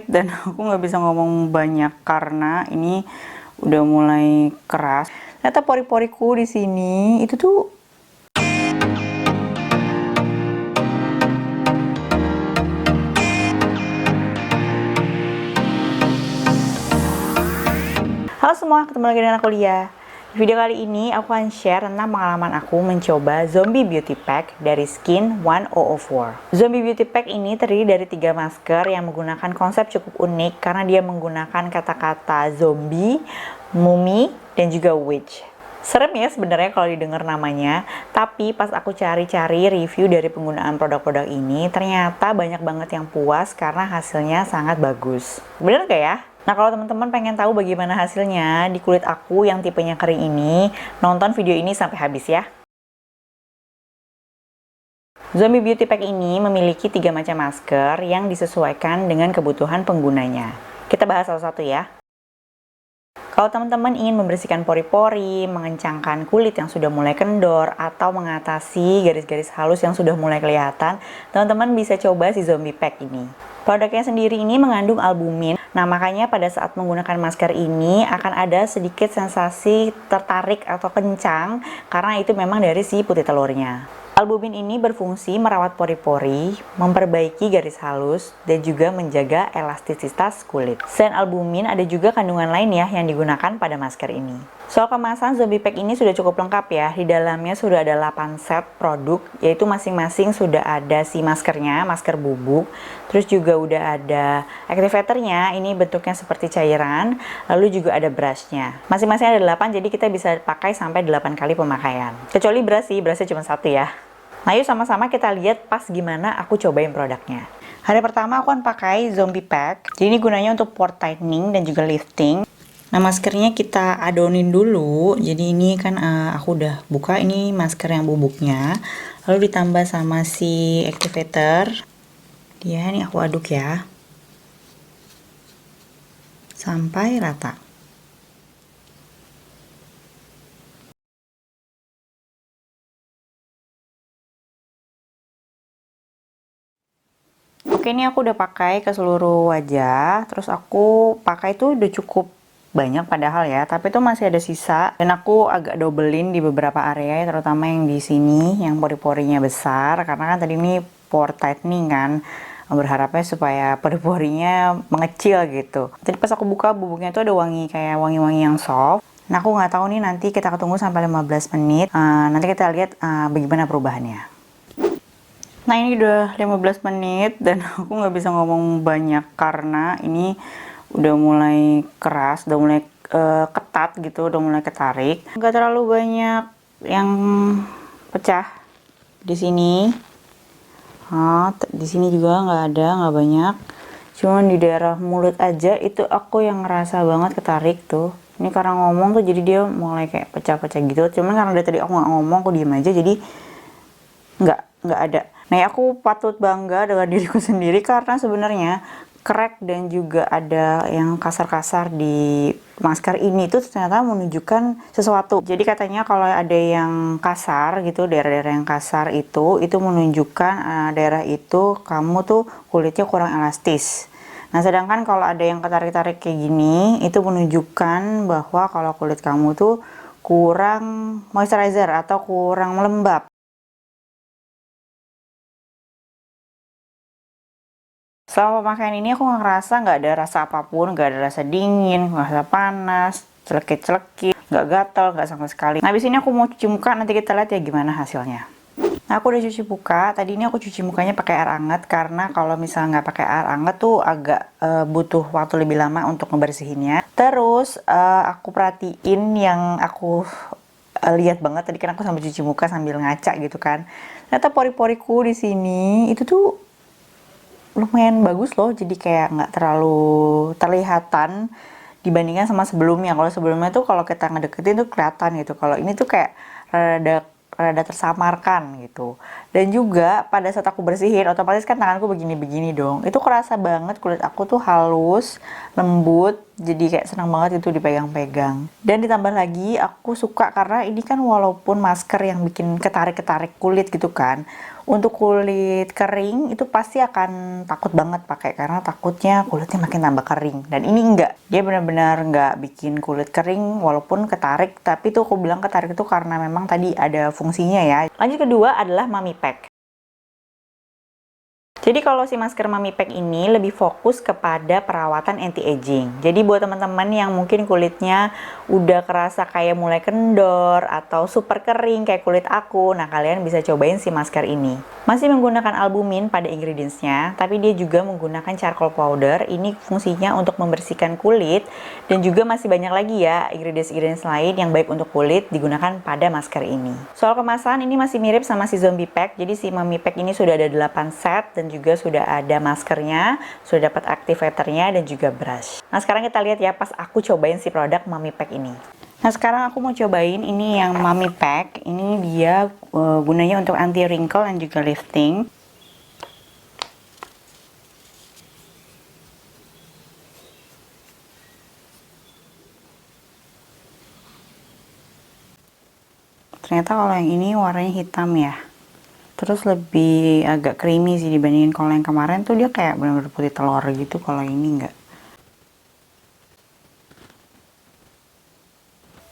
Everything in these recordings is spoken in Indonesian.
Dan aku nggak bisa ngomong banyak karena ini udah mulai keras. Ternyata pori-poriku di sini itu tuh halo semua, ketemu lagi dengan aku Lia. Di video kali ini aku akan share tentang pengalaman aku mencoba Zombie Beauty Pack dari Skin 1004. Zombie Beauty Pack ini terdiri dari 3 masker yang menggunakan konsep cukup unik karena dia menggunakan kata-kata zombie, mummy, dan juga witch. Serem ya sebenarnya kalau didengar namanya, tapi pas aku cari-cari review dari penggunaan produk-produk ini, ternyata banyak banget yang puas karena hasilnya sangat bagus. Bener gak ya? Nah, kalau teman-teman pengen tahu bagaimana hasilnya di kulit aku yang tipenya kering ini, nonton video ini sampai habis ya. Zombie Beauty Pack ini memiliki 3 macam masker yang disesuaikan dengan kebutuhan penggunanya. Kita bahas satu-satu ya. Kalau teman-teman ingin membersihkan pori-pori, mengencangkan kulit yang sudah mulai kendor, atau mengatasi garis-garis halus yang sudah mulai kelihatan, teman-teman bisa coba si Zombie Pack ini. Produknya sendiri ini mengandung albumin, nah makanya pada saat menggunakan masker ini akan ada sedikit sensasi tertarik atau kencang, karena itu memang dari si putih telurnya. Albumin ini berfungsi merawat pori-pori, memperbaiki garis halus, dan juga menjaga elastisitas kulit. Selain albumin, ada juga kandungan lain ya yang digunakan pada masker ini. Soal kemasan, Zombie Pack ini sudah cukup lengkap ya. Di dalamnya sudah ada 8 set produk, yaitu masing-masing sudah ada si maskernya, masker bubuk. Terus juga udah ada activatornya, ini bentuknya seperti cairan. Lalu juga ada brushnya. Masing-masing ada 8, jadi kita bisa pakai sampai 8 kali pemakaian. Kecuali brush sih, brushnya cuma 1 ya. Nah yuk sama-sama kita lihat pas gimana aku cobain produknya. Hari pertama aku akan pakai Zombie Pack. Jadi ini gunanya untuk pore tightening dan juga lifting. Nah maskernya kita adonin dulu. Jadi ini kan aku udah buka, ini masker yang bubuknya. Lalu ditambah sama si activator. Dia ini aku aduk ya. Sampai rata. Oke, ini aku udah pakai ke seluruh wajah. Terus aku pakai tuh udah cukup banyak padahal ya, tapi tuh masih ada sisa. Dan aku agak dobelin di beberapa area, terutama yang di sini, yang pori-porinya besar. Karena kan tadi ini pore tightening kan. Berharapnya supaya pori-porinya mengecil gitu. Tadi pas aku buka bubuknya tuh ada wangi kayak wangi-wangi yang soft. Nah aku nggak tahu nih, nanti kita tunggu sampai 15 menit. Nanti kita lihat bagaimana perubahannya. Nah ini udah 15 menit dan aku nggak bisa ngomong banyak karena ini udah mulai keras, udah mulai ketat gitu, udah mulai ketarik. Nggak terlalu banyak yang pecah di sini. Di sini juga nggak ada, nggak banyak. Cuman di daerah mulut aja itu aku yang ngerasa banget ketarik tuh. Ini karena ngomong tuh jadi dia mulai kayak pecah-pecah gitu. Cuman karena dari tadi aku nggak ngomong, aku diem aja jadi nggak ada. Nah, aku patut bangga dengan diriku sendiri karena sebenarnya crack dan juga ada yang kasar-kasar di masker ini tuh ternyata menunjukkan sesuatu. Jadi katanya kalau ada yang kasar gitu, daerah-daerah yang kasar itu menunjukkan daerah itu kamu tuh kulitnya kurang elastis. Nah, sedangkan kalau ada yang ketarik-tarik kayak gini, itu menunjukkan bahwa kalau kulit kamu tuh kurang moisturizer atau kurang lembab. Selama pemakaian ini aku ngerasa nggak ada rasa apapun, nggak ada rasa dingin, nggak rasa panas, celekit-celekit, nggak gatel, nggak sama sekali. Nah, habis ini aku mau cuci muka, nanti kita lihat ya gimana hasilnya. Nah, aku udah cuci muka. Tadi ini aku cuci mukanya pakai air hangat karena kalau misalnya nggak pakai air hangat tuh agak butuh waktu lebih lama untuk ngebersihinnya. Terus aku perhatiin yang aku lihat banget tadi kan aku sambil cuci muka sambil ngaca gitu kan. Ternyata pori-poriku di sini itu tuh lumayan bagus loh, jadi kayak nggak terlalu terlihatan dibandingkan sama sebelumnya. Kalau sebelumnya tuh kalau kita ngedeketin tuh kelihatan gitu, kalau ini tuh kayak rada tersamarkan gitu. Dan juga pada saat aku bersihin otomatis kan tanganku begini-begini dong, itu kerasa banget kulit aku tuh halus, lembut, jadi kayak senang banget itu dipegang-pegang. Dan ditambah lagi aku suka karena ini kan walaupun masker yang bikin ketarik-ketarik kulit gitu kan, untuk kulit kering itu pasti akan takut banget pakai karena takutnya kulitnya makin tambah kering. Dan ini enggak, dia benar-benar enggak bikin kulit kering walaupun ketarik, tapi tuh aku bilang ketarik itu karena memang tadi ada fungsinya ya. Lanjut kedua adalah Mami Pack. Jadi kalau si masker Mami Pack ini lebih fokus kepada perawatan anti-aging. Jadi buat teman-teman yang mungkin kulitnya udah kerasa kayak mulai kendor atau super kering kayak kulit aku, nah kalian bisa cobain si masker ini. Masih menggunakan albumin pada ingredientsnya, tapi dia juga menggunakan charcoal powder. Ini fungsinya untuk membersihkan kulit dan juga masih banyak lagi ya ingredients lain yang baik untuk kulit digunakan pada masker ini. Soal kemasan ini masih mirip sama si Zombie Pack. Jadi si Mami Pack ini sudah ada 8 set dan juga sudah ada maskernya, sudah dapat activatornya dan juga brush. Nah sekarang kita lihat ya pas aku cobain si produk Mami Pack ini. Nah sekarang aku mau cobain ini yang Mami Pack. Ini dia gunanya untuk anti wrinkle dan juga lifting. Ternyata kalau yang ini warnanya hitam ya. Terus lebih agak creamy sih dibandingin kalau yang kemarin tuh dia kayak benar-benar putih telur gitu, kalau ini enggak.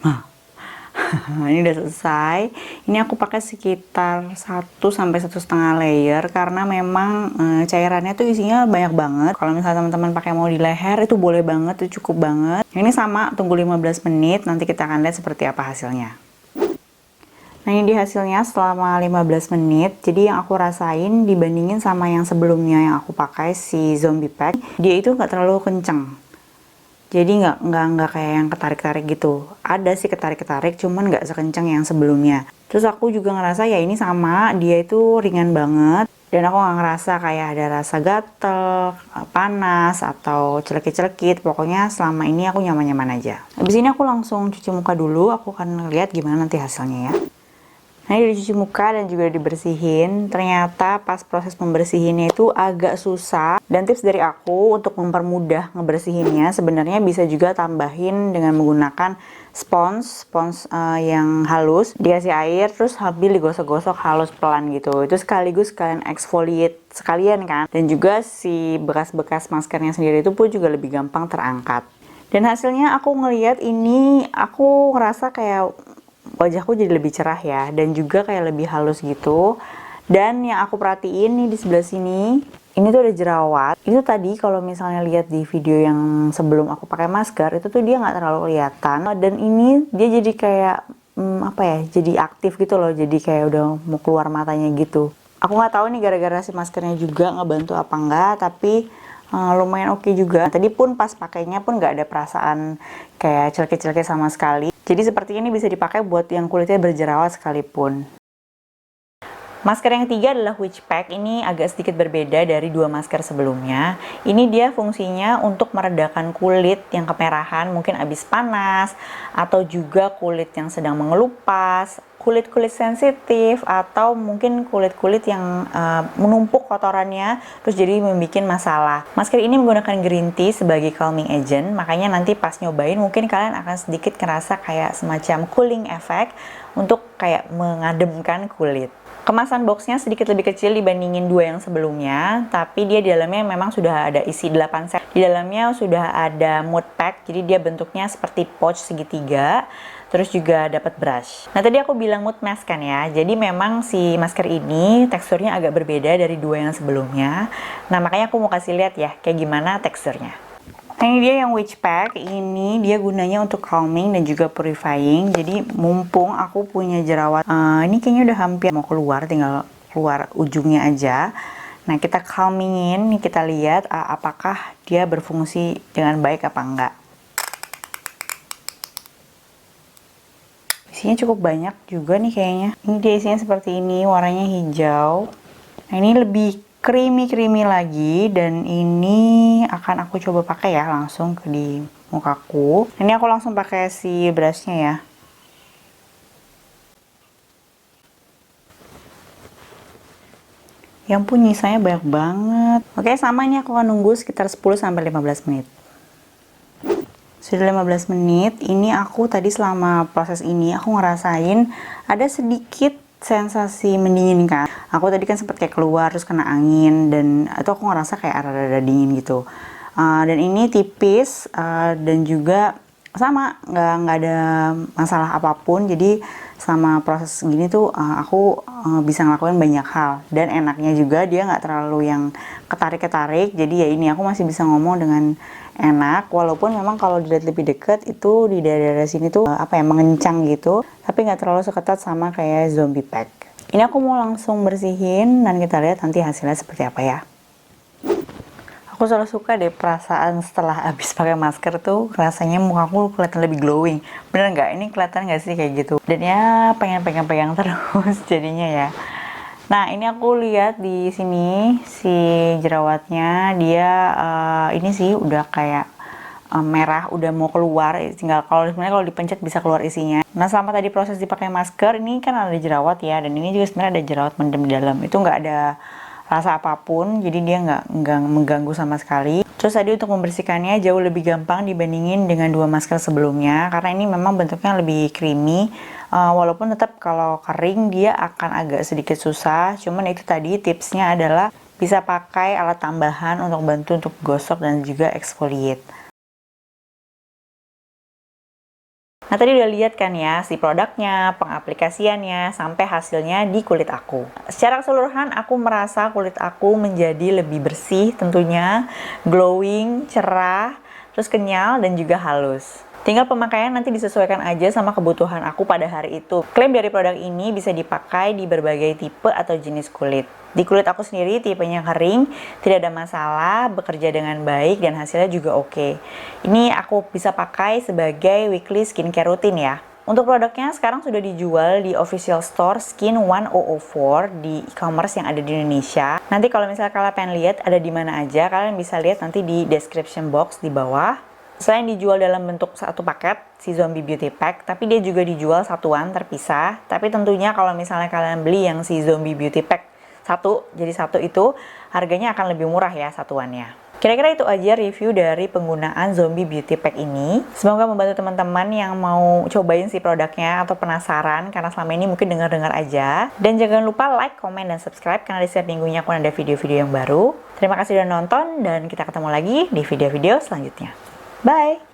Nah, ini udah selesai. Ini aku pakai sekitar 1 sampai 1,5 layer karena memang cairannya tuh isinya banyak banget. Kalau misalnya teman-teman pakai mau di leher itu boleh banget, itu cukup banget. Ini sama, tunggu 15 menit, nanti kita akan lihat seperti apa hasilnya. Nah ini dia hasilnya selama 15 menit. Jadi yang aku rasain dibandingin sama yang sebelumnya yang aku pakai si Zombie Pack, dia itu nggak terlalu kenceng. Jadi nggak kayak yang ketarik-tarik gitu. Ada sih ketarik-ketarik, cuman nggak sekencang yang sebelumnya. Terus aku juga ngerasa ya ini sama, dia itu ringan banget. Dan aku nggak ngerasa kayak ada rasa gatel, panas, atau celekit-celekit. Pokoknya selama ini aku nyaman-nyaman aja. Habis ini aku langsung cuci muka dulu, aku akan lihat gimana nanti hasilnya ya. Nah ini udah dicuci muka dan juga dibersihin. Ternyata pas proses membersihinnya itu agak susah. Dan tips dari aku untuk mempermudah ngebersihinnya, sebenarnya bisa juga tambahin dengan menggunakan spons yang halus. Dikasih air terus sambil digosok-gosok halus pelan gitu. Itu sekaligus kalian exfoliate sekalian kan. Dan juga si bekas-bekas maskernya sendiri itu pun juga lebih gampang terangkat. Dan hasilnya aku ngeliat ini, aku ngerasa kayak wajahku jadi lebih cerah ya, dan juga kayak lebih halus gitu. Dan yang aku perhatiin nih di sebelah sini, ini tuh ada jerawat. Itu tadi kalau misalnya lihat di video yang sebelum aku pakai masker, itu tuh dia nggak terlalu kelihatan. Dan ini dia jadi kayak apa ya, jadi aktif gitu loh, jadi kayak udah mau keluar matanya gitu. Aku nggak tahu nih gara-gara si maskernya juga ngebantu apa enggak, tapi lumayan oke juga. Tadi pun pas pakainya pun nggak ada perasaan kayak celkit-celkit sama sekali. Jadi seperti ini bisa dipakai buat yang kulitnya berjerawat sekalipun. Masker yang ketiga adalah Witch Pack. Ini agak sedikit berbeda dari dua masker sebelumnya. Ini dia fungsinya untuk meredakan kulit yang kemerahan, mungkin habis panas, atau juga kulit yang sedang mengelupas, kulit-kulit sensitif, atau mungkin kulit-kulit yang menumpuk kotorannya, terus jadi membuat masalah. Masker ini menggunakan green tea sebagai calming agent, makanya nanti pas nyobain mungkin kalian akan sedikit ngerasa kayak semacam cooling effect untuk kayak mengademkan kulit. Kemasan boxnya sedikit lebih kecil dibandingin dua yang sebelumnya, tapi dia di dalamnya memang sudah ada isi 8 set. Di dalamnya sudah ada mood pack, jadi dia bentuknya seperti pouch segitiga, terus juga dapat brush. Nah tadi aku bilang mood mask kan ya, jadi memang si masker ini teksturnya agak berbeda dari dua yang sebelumnya. Nah makanya aku mau kasih lihat ya kayak gimana teksturnya. Nah ini dia yang Witch Pack. Ini dia gunanya untuk calming dan juga purifying. Jadi mumpung aku punya jerawat, ini kayaknya udah hampir mau keluar, tinggal keluar ujungnya aja. Nah kita calmingin, nih kita lihat apakah dia berfungsi dengan baik apa enggak. Isinya cukup banyak juga nih kayaknya. Ini dia isinya seperti ini, warnanya hijau. Nah ini lebih creamy lagi, dan ini akan aku coba pakai ya langsung ke di mukaku. Ini aku langsung pakai si brushnya ya. Yang pun nyisanya banyak banget. Oke, sama ini aku akan nunggu sekitar 10-15 menit. Sudah 15 menit. Ini aku tadi selama proses ini aku ngerasain ada sedikit sensasi mendinginkan. Aku tadi kan sempat kayak keluar terus kena angin dan itu aku ngerasa kayak rada-rada dingin gitu. Dan ini tipis dan juga sama nggak ada masalah apapun. Jadi selama proses gini tuh aku bisa ngelakuin banyak hal dan enaknya juga dia nggak terlalu yang ketarik-ketarik. Jadi ya ini aku masih bisa ngomong dengan enak, walaupun memang kalau dilihat lebih dekat itu di daerah sini tuh mengencang gitu, tapi nggak terlalu seketat sama kayak zombie pack. Ini aku mau langsung bersihin dan kita lihat nanti hasilnya seperti apa ya. Aku selalu suka deh perasaan setelah habis pakai masker tuh rasanya muka aku kelihatan lebih glowing. Bener nggak? Ini kelihatan nggak sih kayak gitu? Dan ya pengen pegang-pegang terus jadinya ya. Nah, ini aku lihat di sini si jerawatnya dia ini sih udah kayak merah, udah mau keluar. Tinggal sebenarnya kalau dipencet bisa keluar isinya. Nah, selama tadi proses dipakai masker, ini kan ada jerawat ya, dan ini juga sebenarnya ada jerawat mendem di dalam. Itu nggak ada rasa apapun, jadi dia nggak mengganggu sama sekali. Terus tadi untuk membersihkannya jauh lebih gampang dibandingin dengan 2 masker sebelumnya, karena ini memang bentuknya lebih creamy. Walaupun tetap kalau kering dia akan agak sedikit susah, cuman itu tadi tipsnya adalah bisa pakai alat tambahan untuk bantu untuk gosok dan juga exfoliate. Nah, tadi udah lihat kan ya si produknya, pengaplikasiannya, sampai hasilnya di kulit aku. Secara keseluruhan aku merasa kulit aku menjadi lebih bersih tentunya, glowing, cerah, terus kenyal dan juga halus. Tinggal pemakaian nanti disesuaikan aja sama kebutuhan aku pada hari itu. Klaim dari produk ini bisa dipakai di berbagai tipe atau jenis kulit. Di kulit aku sendiri tipenya kering, tidak ada masalah, bekerja dengan baik dan hasilnya juga oke. Ini aku bisa pakai sebagai weekly skincare rutin ya. Untuk produknya sekarang sudah dijual di official store Skin 1004 di e-commerce yang ada di Indonesia. Nanti kalau misalnya kalian pengen lihat ada di mana aja, kalian bisa lihat nanti di description box di bawah. Selain dijual dalam bentuk satu paket, si Zombie Beauty Pack, tapi dia juga dijual satuan terpisah. Tapi tentunya kalau misalnya kalian beli yang si Zombie Beauty Pack jadi satu itu harganya akan lebih murah ya satuannya. Kira-kira itu aja review dari penggunaan Zombie Beauty Pack ini. Semoga membantu teman-teman yang mau cobain si produknya atau penasaran karena selama ini mungkin dengar-dengar aja. Dan jangan lupa like, comment, dan subscribe karena di setiap minggunya akan ada video-video yang baru. Terima kasih sudah nonton dan kita ketemu lagi di video-video selanjutnya. Bye!